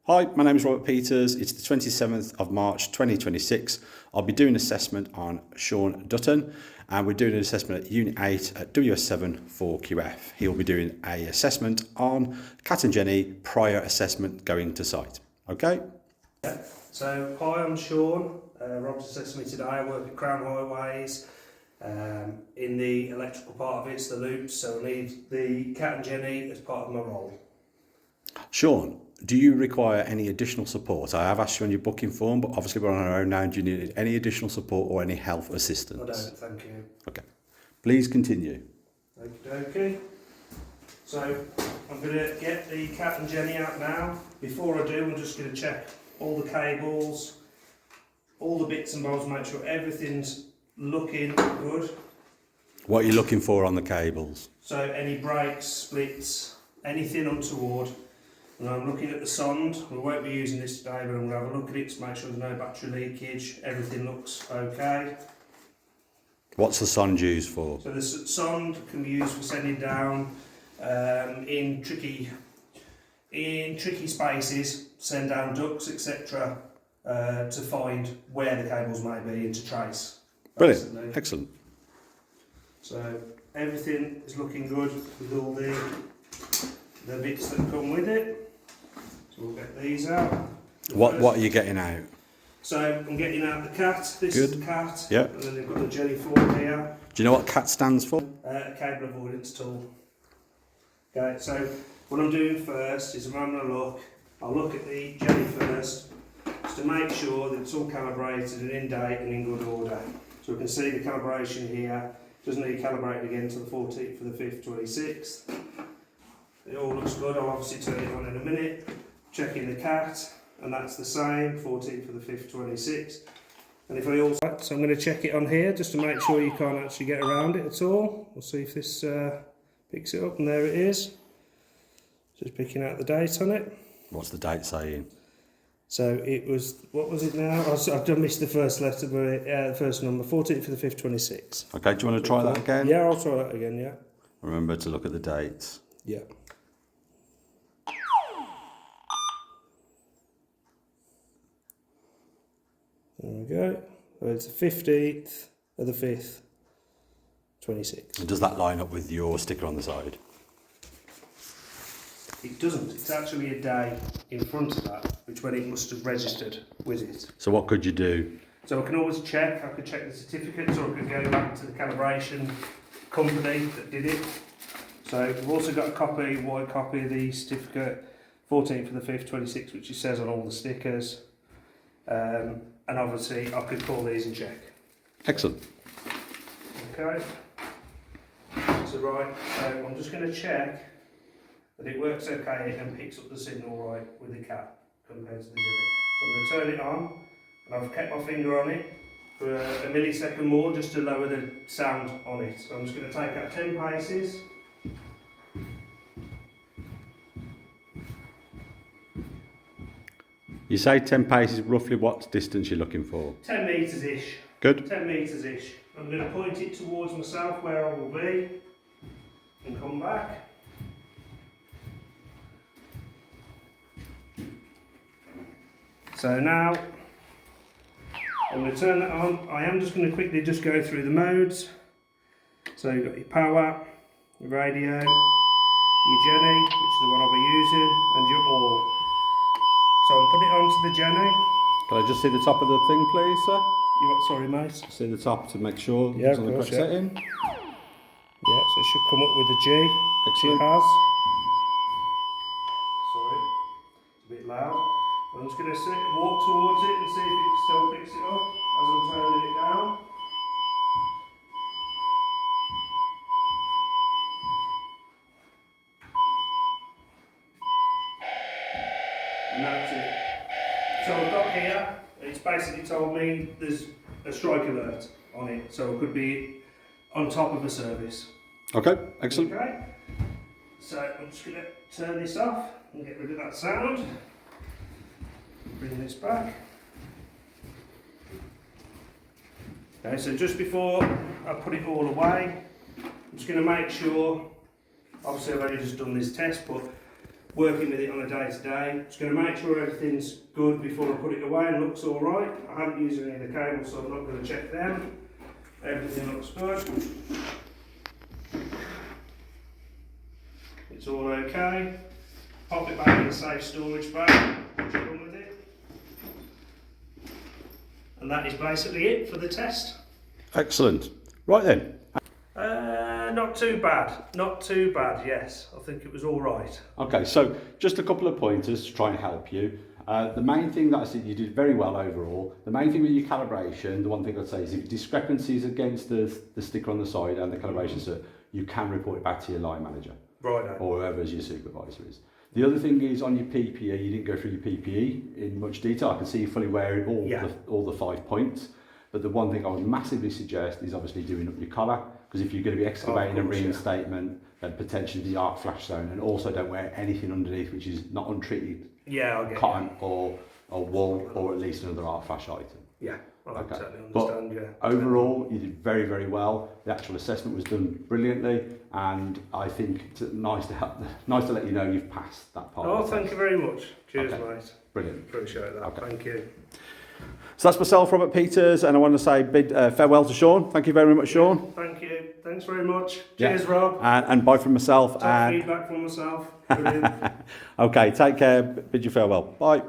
Hi, my name is Robert Peters. It's the 27th of March 2026. I'll be doing an assessment on Shaun Dutton, and we're doing an assessment at Unit 8 at WS7 4QF. He'll be doing an assessment on Cat and Genny prior assessment going to site. Okay? Yeah. So, hi, I'm Shaun. Rob's assessing me today. I work at Crown Highways. In the electrical part of it's the loops, so I need the Cat and Genny as part of my role. Shaun, do you require any additional support? I have asked you on your booking form, but obviously we're on our own now. Do you need any additional support or any health assistance? I don't, thank you. Okay. Please continue. Okay. So, I'm going to get the Cat and Genny out now. Before I do, I'm just going to check all the cables, all the bits and bobs, make sure everything's looking good. What are you looking for on the cables? So, any breaks, splits, anything untoward. And I'm looking at the sond. We won't be using this today, but I'm going to have a look at it to make sure there's no battery leakage. Everything looks okay. What's the sond used for? So the sond can be used for sending down in tricky spaces, send down ducts, etc. To find where the cables may be and to trace. Brilliant. Basically. Excellent. So everything is looking good with all the bits that come with it. So we'll get these out. What are you getting out? So I'm getting out the cat. This Good. is the cat. Yeah. And then they've got the jelly form here. Do you know what CAT stands for? A cable avoidance tool. Okay. So what I'm doing first is I'm having a look. I'll look at the jelly first, just to make sure that it's all calibrated and in date and in good order. So we can see the calibration here. Doesn't need calibrated again until the 14th for the 5th, 26th. It all looks good. I'll obviously turn it on in a minute. Checking the cat, and that's the same, 14th for the 5th, 26th. And if I also, so I'm going to check it on here just to make sure you can't actually get around it at all. We'll see if this picks it up, and there it is. Just picking out the date on it. What's the date saying? So it was, what was it now? I've done missed the first letter, but the first number, 14th for the 5th, 26th. Okay, do you want to try that again? Yeah, I'll try that again, yeah. Remember to look at the dates. Yeah. There we go. So it's the 15th of the 5th, 26. And does that line up with your sticker on the side? It doesn't. It's actually a day in front of that, which when it must have registered with it. So what could you do? So I can always check. I could check the certificates, or I could go back to the calibration company that did it. So we've also got a copy, white copy of the certificate, 14th for the 5th, 26, which it says on all the stickers. And obviously I could call these and check. Excellent. Okay. So right, so I'm just going to check that it works okay and picks up the signal right with the cat compared to the jelly. So I'm going to turn it on, and I've kept my finger on it for a millisecond more just to lower the sound on it. So I'm just going to take out 10 paces. You say 10 paces, roughly what distance you're looking for? 10 metres-ish. Good. 10 metres-ish. I'm going to point it towards myself where I will be and come back. So now I'm going to turn that on. I am just going to quickly just go through the modes. So you've got your power, your radio, your Genny, which is the one I'll be using, and your all. So I'll put it onto the Genny. Can I just see the top of the thing, please, sir? You what? Sorry, mate. See the top to make sure Yeah, it's on the correct setting. Yeah, so it should come up with a G. Excellent. It has. Sorry, it's a bit loud. I'm just going to walk towards it and see if it still picks it up as I'm turning it down. And that's it. So I've got here, it's basically told me there's a strike alert on it, so it could be on top of a service. Okay, excellent. Okay, so I'm just going to turn this off and get rid of that sound. Bring this back. Okay, so just before I put it all away, I'm just going to make sure, obviously I've only just done this test, but working with it on a day-to-day. Just going to make sure everything's good before I put it away and looks all right. I haven't used any of the cables, so I'm not going to check them. Everything looks good. It's all okay. Pop it back in the safe storage bag. Run with it. And that is basically it for the test. Excellent. Right then. Not too bad. Not too bad, yes. I think it was all right. Okay, so just a couple of pointers to try and help you. The main thing that I said you did very well overall. The main thing with your calibration, the one thing I'd say is if discrepancies against the sticker on the side and the calibration cert, you can report it back to your line manager. Right. Or whoever's your supervisor is. The other thing is on your PPE, you didn't go through your PPE in much detail. I can see you fully wearing all the 5 points. But the one thing I would massively suggest is obviously doing up your collar, because if you're going to be excavating a reinstatement, then potentially the arc flash zone, and also don't wear anything underneath which is not untreated cotton or wool, or at least another arc flash item. Yeah, I totally understand. But overall, you did very, very well. The actual assessment was done brilliantly, and I think it's nice to let you know you've passed that part. Oh, thank you very much. Cheers, mate. Brilliant. Appreciate that. Okay. Thank you. So that's myself, Robert Peters, and I want to say bid farewell to Shaun. Thank you very much, Shaun. Thank you. Thanks very much. Cheers, Rob. And bye from myself. Feedback from myself. Brilliant. Okay, take care. Bid you farewell. Bye.